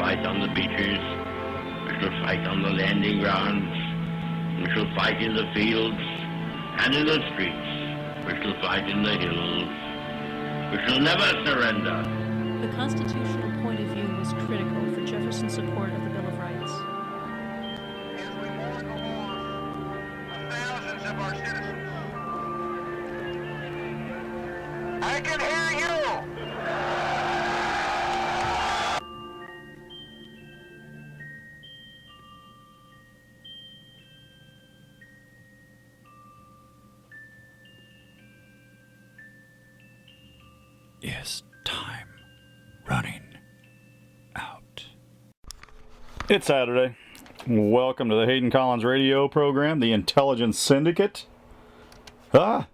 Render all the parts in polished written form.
fight on the beaches. We shall fight on the landing grounds. We shall fight in the fields and in the streets. We shall fight in the hills. We shall never surrender. The constitutional point of view was critical for Jefferson's support of the Bill of Rights. As we mourn the loss of thousands of our citizens, I can hear you! Is time running out? It's Saturday. Welcome to the Hayden Collins radio program, The Intelligence Syndicate. It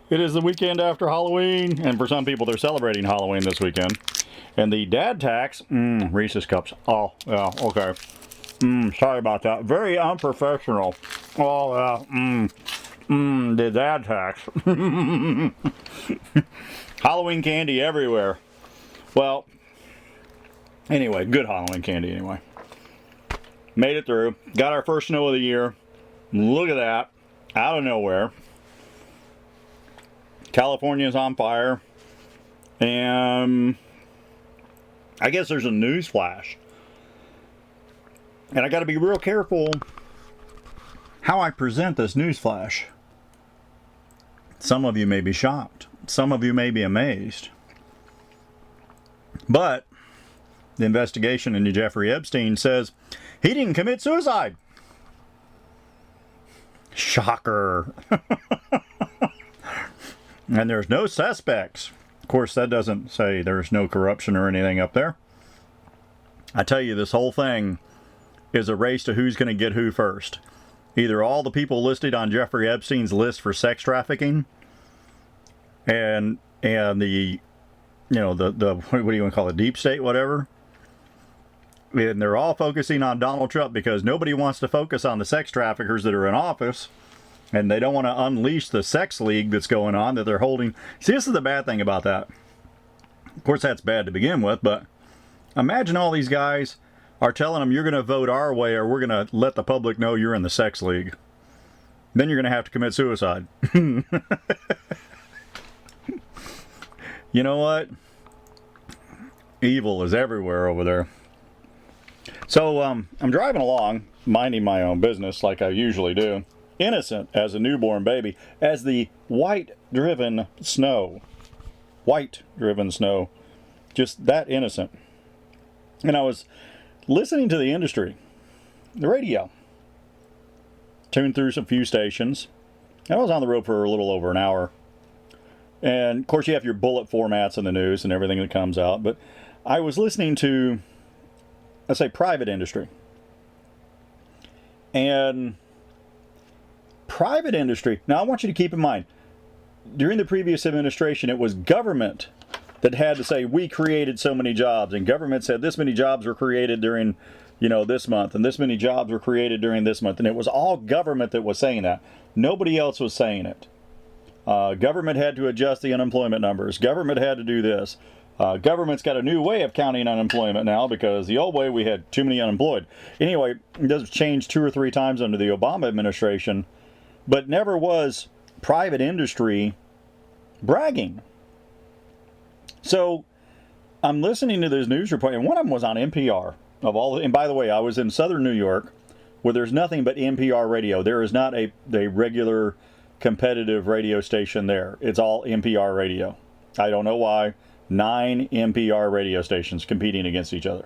is the weekend after Halloween, and for some people they're celebrating Halloween this weekend. And the dad tax, Reese's Cups. Oh, yeah, okay. Sorry about that. Very unprofessional. Oh, yeah, the dad tax. Halloween candy everywhere. Well, anyway, good Halloween candy anyway. Made it through. Got our first snow of the year. Look at that. Out of nowhere. California's on fire. And I guess there's a news flash. And I got to be real careful how I present this news flash. Some of you may be shocked. Some of you may be amazed. But the investigation into Jeffrey Epstein says he didn't commit suicide. Shocker. And there's no suspects. Of course, that doesn't say there's no corruption or anything up there. I tell you, this whole thing is a race to who's going to get who first. Either all the people listed on Jeffrey Epstein's list for sex trafficking and the, the what do you want to call it, deep state, whatever. And they're all focusing on Donald Trump because nobody wants to focus on the sex traffickers that are in office. And they don't want to unleash the sex league that's going on that they're holding. See, this is the bad thing about that. Of course, that's bad to begin with, but imagine all these guys are telling them you're going to vote our way or we're going to let the public know you're in the sex league. Then you're going to have to commit suicide. You know what? Evil is everywhere over there. So I'm driving along, minding my own business like I usually do. Innocent as a newborn baby, as the white-driven snow. White-driven snow. Just that innocent. And I was listening to the industry, the radio. Tuned through some few stations. I was on the road for a little over an hour. And, of course, you have your bullet formats in the news and everything that comes out. But I was listening to, let's say, private industry. And private industry, now I want you to keep in mind, during the previous administration, it was government that had to say, we created so many jobs. And government said this many jobs were created during, this month. And this many jobs were created during this month. And it was all government that was saying that. Nobody else was saying it. Government had to adjust the unemployment numbers. Government had to do this. Government's got a new way of counting unemployment now because the old way we had too many unemployed. Anyway, it does change 2 or 3 times under the Obama administration, but never was private industry bragging. So I'm listening to this news report, and one of them was on NPR. And by the way, I was in southern New York where there's nothing but NPR radio. There is not a regular competitive radio station there. It's all NPR radio. I don't know why. 9 NPR radio stations competing against each other.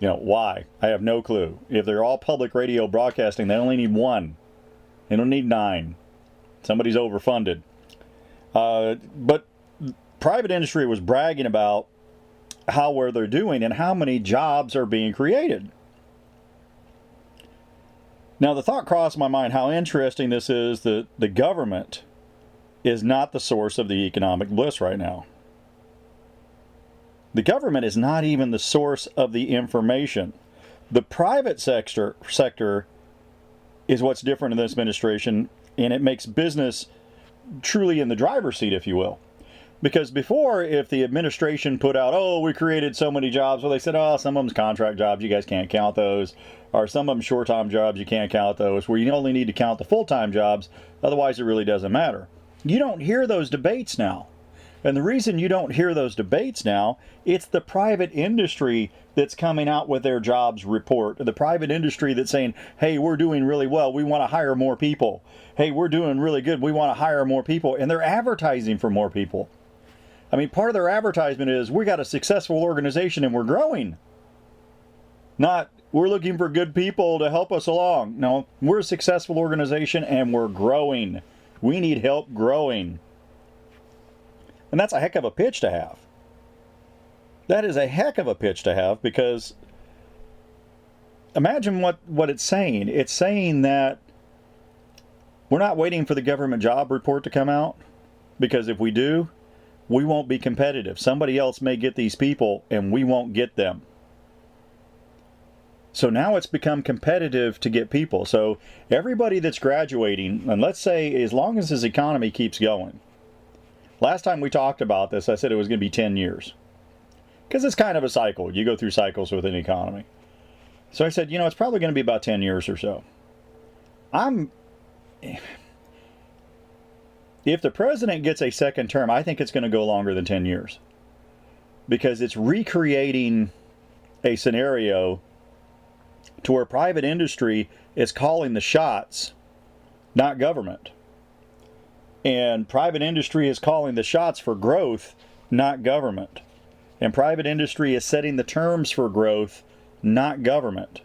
Why? I have no clue. If they're all public radio broadcasting, they only need 1. They don't need 9. Somebody's overfunded. But private industry was bragging about how well they're doing and how many jobs are being created. Now, the thought crossed my mind how interesting this is that the government is not the source of the economic bliss right now. The government is not even the source of the information. The private sector is what's different in this administration, and it makes business truly in the driver's seat, if you will. Because before, if the administration put out, oh, we created so many jobs, well, they said, oh, some of them's contract jobs, you guys can't count those. Or some of them short-time jobs, you can't count those, where you only need to count the full-time jobs, otherwise it really doesn't matter. You don't hear those debates now. And the reason you don't hear those debates now, it's the private industry that's coming out with their jobs report. The private industry that's saying, hey, we're doing really well, we want to hire more people. Hey, we're doing really good, we want to hire more people. And they're advertising for more people. I mean, part of their advertisement is, we got a successful organization and we're growing. Not, we're looking for good people to help us along. No, we're a successful organization and we're growing. We need help growing. And that's a heck of a pitch to have. That is a heck of a pitch to have, because imagine what it's saying. It's saying that we're not waiting for the government job report to come out, because if we do, we won't be competitive. Somebody else may get these people and we won't get them. So now it's become competitive to get people. So everybody that's graduating, and let's say as long as this economy keeps going. Last time we talked about this, I said it was going to be 10 years. Because it's kind of a cycle. You go through cycles with an economy. So I said, it's probably going to be about 10 years or so. If the president gets a second term, I think it's going to go longer than 10 years. Because it's recreating a scenario to where private industry is calling the shots, not government. And private industry is calling the shots for growth, not government. And private industry is setting the terms for growth, not government.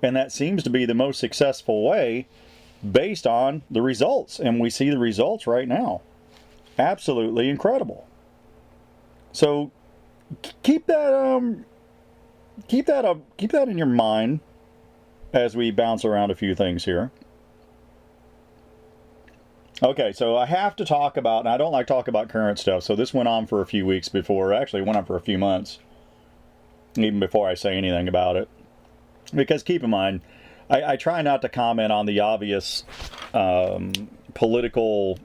And that seems to be the most successful way based on the results. And we see the results right now. Absolutely incredible. So keep that in your mind as we bounce around a few things here. Okay, so I have to talk about, and I don't like to talk about current stuff, so this went on for a few weeks before, actually it went on for a few months, even before I say anything about it. Because keep in mind, I try not to comment on the obvious political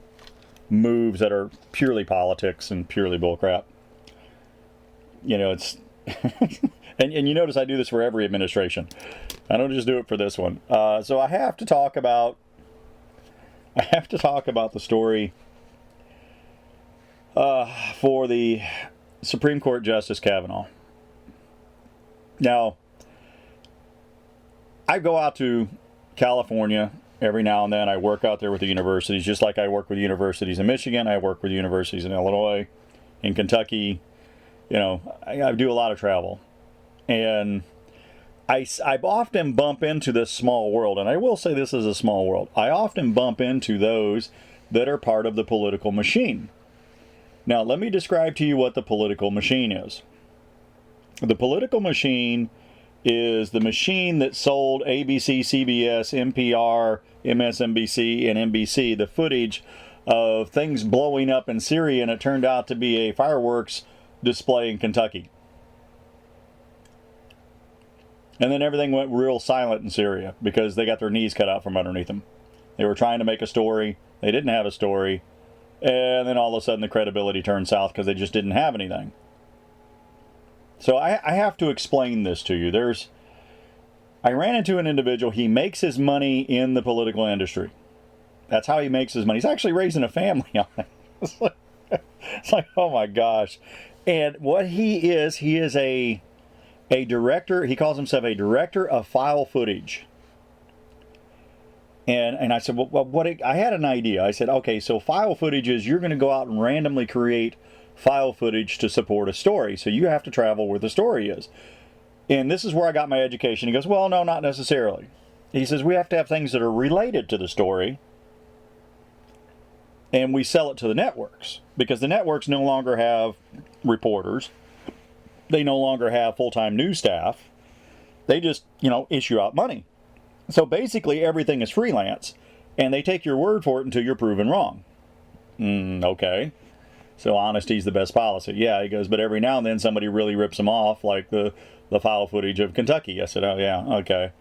moves that are purely politics and purely bullcrap. It's... and you notice I do this for every administration. I don't just do it for this one. So I have to talk about the story for the Supreme Court Justice Kavanaugh. Now, I go out to California every now and then. I work out there with the universities, just like I work with universities in Michigan. I work with universities in Illinois, in Kentucky. I do a lot of travel. And I often bump into this small world, and I will say this is a small world. I often bump into those that are part of the political machine. Now, let me describe to you what the political machine is. The political machine is the machine that sold ABC, CBS, NPR, MSNBC, and NBC the footage of things blowing up in Syria, and it turned out to be a fireworks display in Kentucky. And then everything went real silent in Syria because they got their knees cut out from underneath them. They were trying to make a story. They didn't have a story. And then all of a sudden the credibility turned south because they just didn't have anything. So I have to explain this to you. I ran into an individual. He makes his money in the political industry. That's how he makes his money. He's actually raising a family on it. It's like, oh my gosh. And what he is a director. He calls himself a director of file footage. And I said, well, I had an idea. I said, okay, so file footage is you're going to go out and randomly create file footage to support a story. So you have to travel where the story is. And this is where I got my education. He goes, well, no, not necessarily. He says, we have to have things that are related to the story. And we sell it to the networks. Because the networks no longer have reporters. They no longer have full-time news staff. They just, issue out money. So basically everything is freelance. And they take your word for it until you're proven wrong. Okay. So honesty is the best policy. Yeah, he goes, but every now and then somebody really rips them off, like the file footage of Kentucky. I said, oh yeah, okay.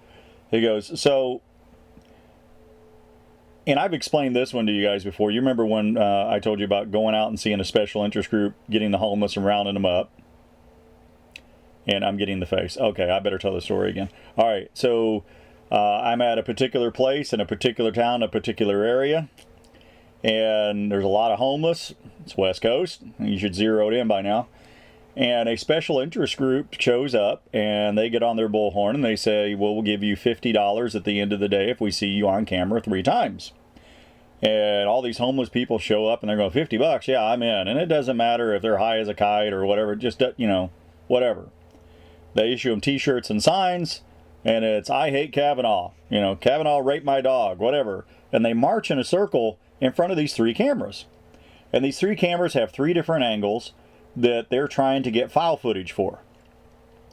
He goes, so And I've explained this one to you guys before. You remember when I told you about going out and seeing a special interest group, getting the homeless and rounding them up? And I'm getting the face. Okay, I better tell the story again. All right, so I'm at a particular place in a particular town, a particular area. And there's a lot of homeless. It's West Coast. You should zero it in by now. And a special interest group shows up, and they get on their bullhorn, and they say, well, we'll give you $50 at the end of the day if we see you on camera 3 times. And all these homeless people show up, and they're going, $50? Yeah, I'm in. And it doesn't matter if they're high as a kite or whatever. Just, whatever. They issue them T-shirts and signs, and it's, I hate Kavanaugh. Kavanaugh raped my dog, whatever. And they march in a circle in front of these 3 cameras. And these 3 cameras have 3 different angles that they're trying to get file footage for.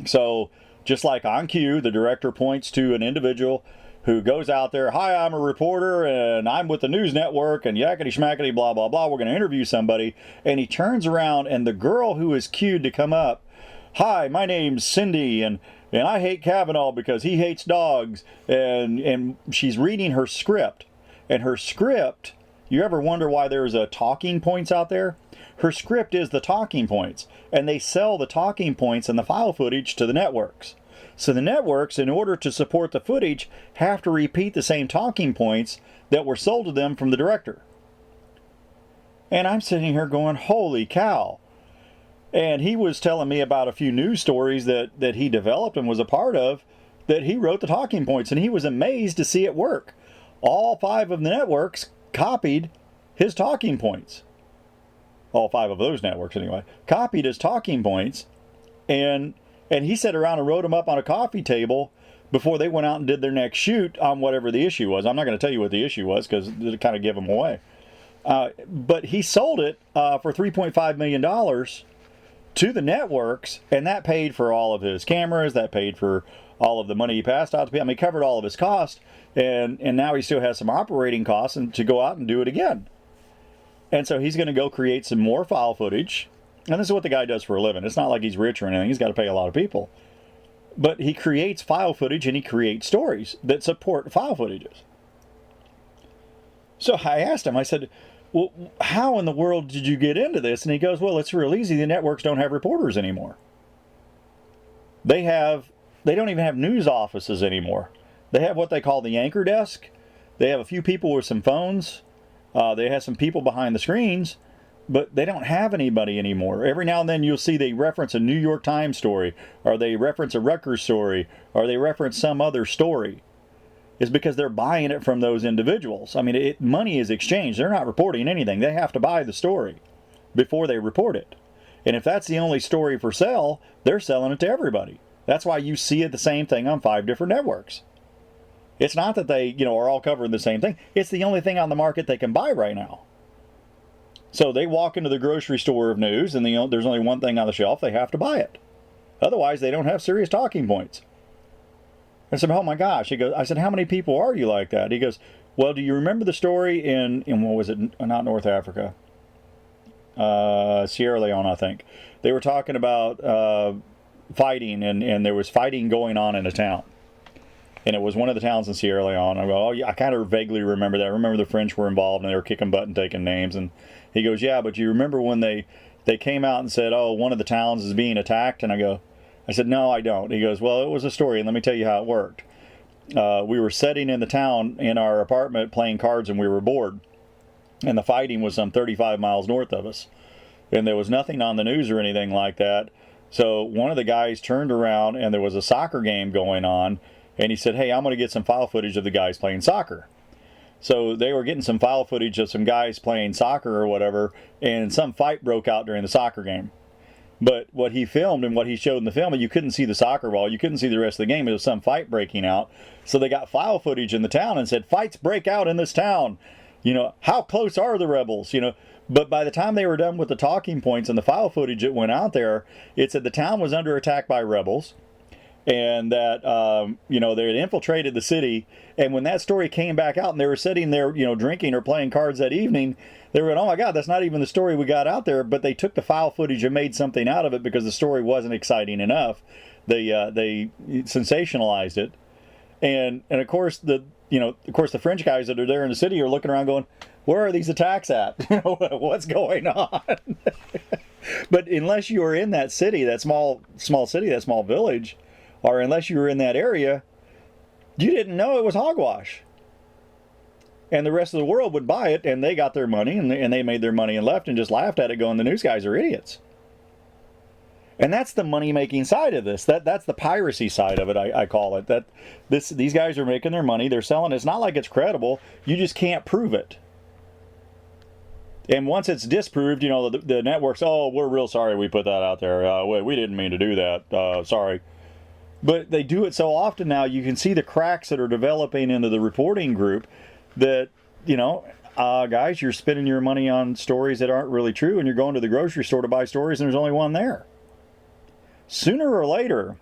So, just like on cue, the director points to an individual who goes out there, hi, I'm a reporter, and I'm with the news network, and yakety schmackety, blah, blah, blah, we're going to interview somebody. And he turns around, and the girl who is cued to come up, hi, my name's Cindy, and I hate Kavanaugh because he hates dogs. And she's reading her script. And her script, you ever wonder why there's a talking points out there? Her script is the talking points, and they sell the talking points and the file footage to the networks. So the networks, in order to support the footage, have to repeat the same talking points that were sold to them from the director. And I'm sitting here going, holy cow. And he was telling me about a few news stories that he developed and was a part of, that he wrote the talking points, and he was amazed to see it work. All 5 of the networks copied his talking points. All 5 of those networks anyway, copied his talking points, and he sat around and wrote them up on a coffee table before they went out and did their next shoot on whatever the issue was. I'm not going to tell you what the issue was because it'll kind of give them away. But he sold it for $3.5 million to the networks, and that paid for all of his cameras, that paid for all of the money he passed out to people. I mean, he covered all of his costs, and now he still has some operating costs and to go out and do it again. And so he's going to go create some more file footage. And this is what the guy does for a living. It's not like he's rich or anything. He's got to pay a lot of people. But he creates file footage and he creates stories that support file footages. So I asked him, I said, well, how in the world did you get into this? And he goes, well, it's real easy. The networks don't have reporters anymore. They don't even have news offices anymore. They have what they call the anchor desk. They have a few people with some phones. They have some people behind the screens, but they don't have anybody anymore. Every now and then you'll see they reference a New York Times story, or they reference a Rutgers story, or they reference some other story. It's because they're buying it from those individuals. I mean, money is exchanged. They're not reporting anything. They have to buy the story before they report it. And if that's the only story for sale, they're selling it to everybody. That's why you see it the same thing on 5 different networks. It's not that they, are all covering the same thing. It's the only thing on the market they can buy right now. So they walk into the grocery store of news, and there's only one thing on the shelf. They have to buy it. Otherwise, they don't have serious talking points. I said, oh my gosh. I said, how many people are you like that? He goes, well, do you remember the story in what was it? Not North Africa. Sierra Leone, I think. They were talking about fighting, and there was fighting going on in a town. And it was one of the towns in Sierra Leone. I go, oh, yeah, I kind of vaguely remember that. I remember the French were involved, and they were kicking butt and taking names. And he goes, yeah, but you remember when they came out and said, oh, one of the towns is being attacked? And I said, no, I don't. He goes, well, it was a story, and let me tell you how it worked. We were sitting in the town in our apartment playing cards, and we were bored. And the fighting was some 35 miles north of us. And there was nothing on the news or anything like that. So one of the guys turned around, and there was a soccer game going on. And he said, hey, I'm going to get some file footage of the guys playing soccer. So they were getting some file footage of some guys playing soccer or whatever, and some fight broke out during the soccer game. But what he filmed and what he showed in the film, you couldn't see the soccer ball. You couldn't see the rest of the game. It was some fight breaking out. So they got file footage in the town and said, fights break out in this town. How close are the rebels? But by the time they were done with the talking points and the file footage that went out there, it said the town was under attack by rebels. And that, they had infiltrated the city. And when that story came back out and they were sitting there, drinking or playing cards that evening, they were going, oh my God, that's not even the story we got out there. But they took the file footage and made something out of it because the story wasn't exciting enough. They sensationalized it. And of course, the of course, the French guys that are there in the city are looking around going, where are these attacks at? What's going on? But unless you are in that city, that small city, that small village, or unless you were in that area, you didn't know it was hogwash. And the rest of the world would buy it, and they got their money, and they made their money and left and just laughed at it going, the news guys are idiots. And that's the money-making side of this. That's the piracy side of it, I call it. These guys are making their money. They're selling. It's not like it's credible. You just can't prove it. And once it's disproved, the networks, oh, we're real sorry we put that out there. We didn't mean to do that. Sorry. But they do it so often now, you can see the cracks that are developing into the reporting group that, guys, you're spending your money on stories that aren't really true, and you're going to the grocery store to buy stories, and there's only one there. Sooner or later,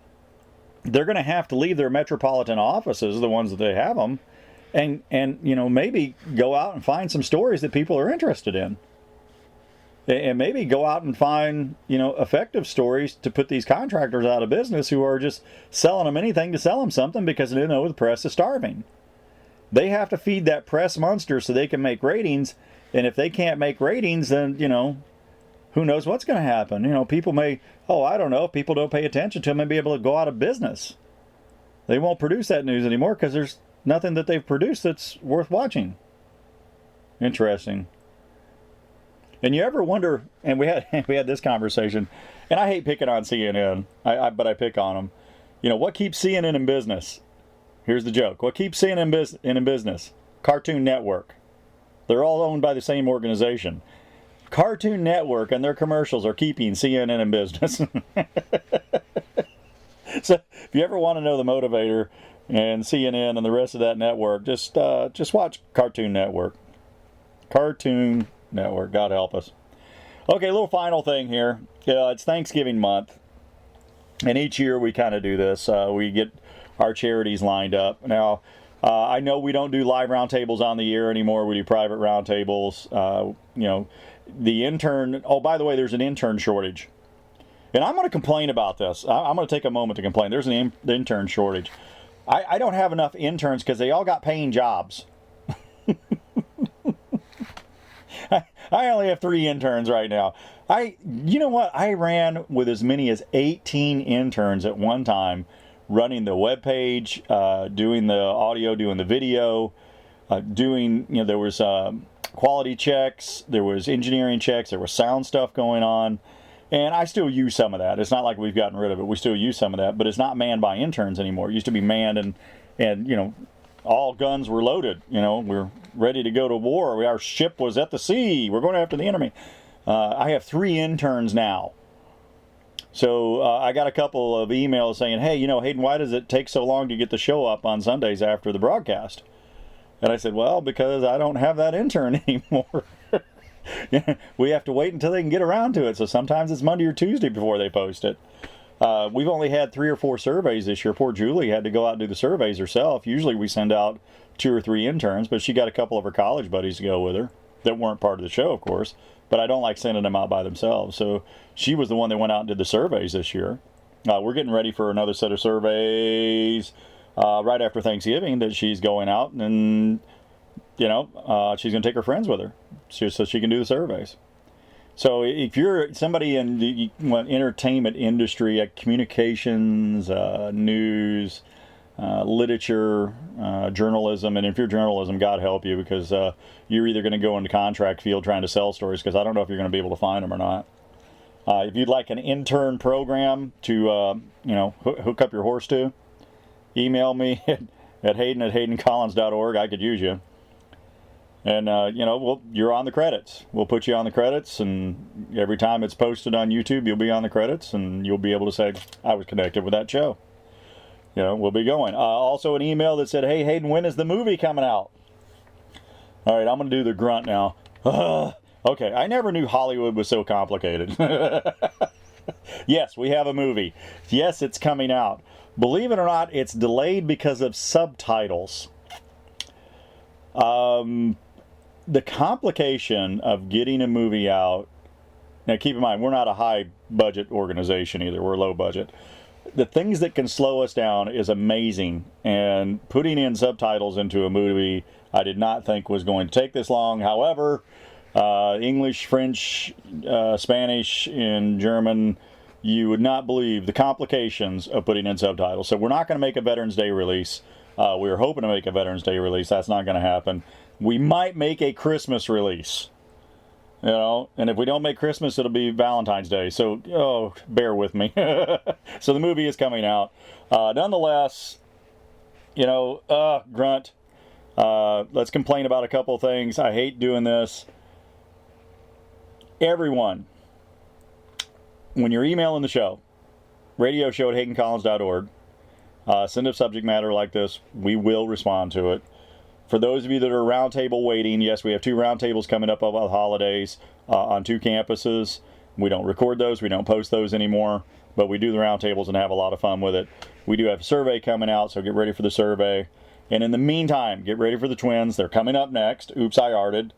they're going to have to leave their metropolitan offices, the ones that they have them, and maybe go out and find some stories that people are interested in. And maybe go out and find, effective stories to put these contractors out of business who are just selling them anything to sell them something because they know the press is starving. They have to feed that press monster so they can make ratings. And if they can't make ratings, then, who knows what's going to happen? People may, I don't know, if people don't pay attention to them, may be able to go out of business. They won't produce that news anymore because there's nothing that they've produced that's worth watching. Interesting. And you ever wonder, and we had this conversation, and I hate picking on CNN, but I pick on them. What keeps CNN in business? Here's the joke. What keeps CNN in business? Cartoon Network. They're all owned by the same organization. Cartoon Network and their commercials are keeping CNN in business. So if you ever want to know the motivator and CNN and the rest of that network, just watch Cartoon Network. Cartoon Network, God help us. Okay, a little final thing here. It's Thanksgiving month, and each year we kind of do this. We get our charities lined up. Now, I know we don't do live roundtables on the air anymore. We do private roundtables. The intern. Oh, by the way, there's an intern shortage, and I'm going to complain about this. I'm going to take a moment to complain. There's an intern shortage. I don't have enough interns because they all got paying jobs. I only have 3 interns right now. You know what? I ran with as many as 18 interns at one time, running the webpage, doing the audio, doing the video, there was quality checks, there was engineering checks, there was sound stuff going on, and I still use some of that. It's not like we've gotten rid of it. We still use some of that, but it's not manned by interns anymore. It used to be manned and all guns were loaded. We're ready to go to war. Our ship was at the sea. We're going after the enemy. I have 3 interns now. So I got a couple of emails saying, hey, Hayden, why does it take so long to get the show up on Sundays after the broadcast? And I said, well, because I don't have that intern anymore. We have to wait until they can get around to it. So sometimes it's Monday or Tuesday before they post it. We've only had 3 or 4 surveys this year. Poor Julie had to go out and do the surveys herself. Usually we send out 2 or 3 interns, but she got a couple of her college buddies to go with her that weren't part of the show, of course. But I don't like sending them out by themselves. So she was the one that went out and did the surveys this year. We're getting ready for another set of surveys right after Thanksgiving that she's going out, and she's going to take her friends with her so she can do the surveys. So if you're somebody in the entertainment industry, communications, news, literature, journalism, and if you're journalism, God help you, because you're either going to go into contract field trying to sell stories, because I don't know if you're going to be able to find them or not. If you'd like an intern program to hook up your horse to, email me at hayden@haydencollins.org. I could use you. And, you're on the credits. We'll put you on the credits, and every time it's posted on YouTube, you'll be on the credits, and you'll be able to say, I was connected with that show. We'll be going. Also an email that said, hey, Hayden, when is the movie coming out? All right, I'm going to do the grunt now. Okay, I never knew Hollywood was so complicated. Yes, we have a movie. Yes, it's coming out. Believe it or not, it's delayed because of subtitles. The complication of getting a movie out, now keep in mind, we're not a high budget organization either, we're low budget. the things that can slow us down is amazing. And putting in subtitles into a movie, I did not think was going to take this long. However, English, French, Spanish, and German, you would not believe the complications of putting in subtitles. So we're not going to make a Veterans Day release. We were hoping to make a Veterans Day release. That's not going to happen. We might make a Christmas release. You know, and if we don't make Christmas, it'll be Valentine's Day. So, bear with me. So the movie is coming out. Nonetheless, you know, grunt. Let's complain about a couple things. I hate doing this. Everyone, when you're emailing the show, radioshow@haydencollins.org, send a subject matter like this. We will respond to it. For those of you that are roundtable waiting, yes, we have 2 roundtables coming up over the holidays on 2 campuses. We don't record those. We don't post those anymore. But we do the roundtables and have a lot of fun with it. We do have a survey coming out, so get ready for the survey. And in the meantime, get ready for the twins. They're coming up next. Oops, I arted.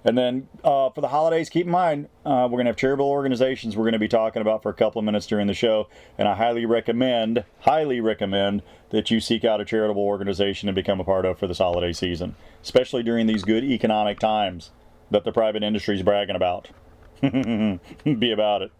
And then for the holidays, keep in mind, we're going to have charitable organizations we're going to be talking about for a couple of minutes during the show. And I highly recommend that you seek out a charitable organization and become a part of for this holiday season, especially during these good economic times that the private industry is bragging about. Be about it.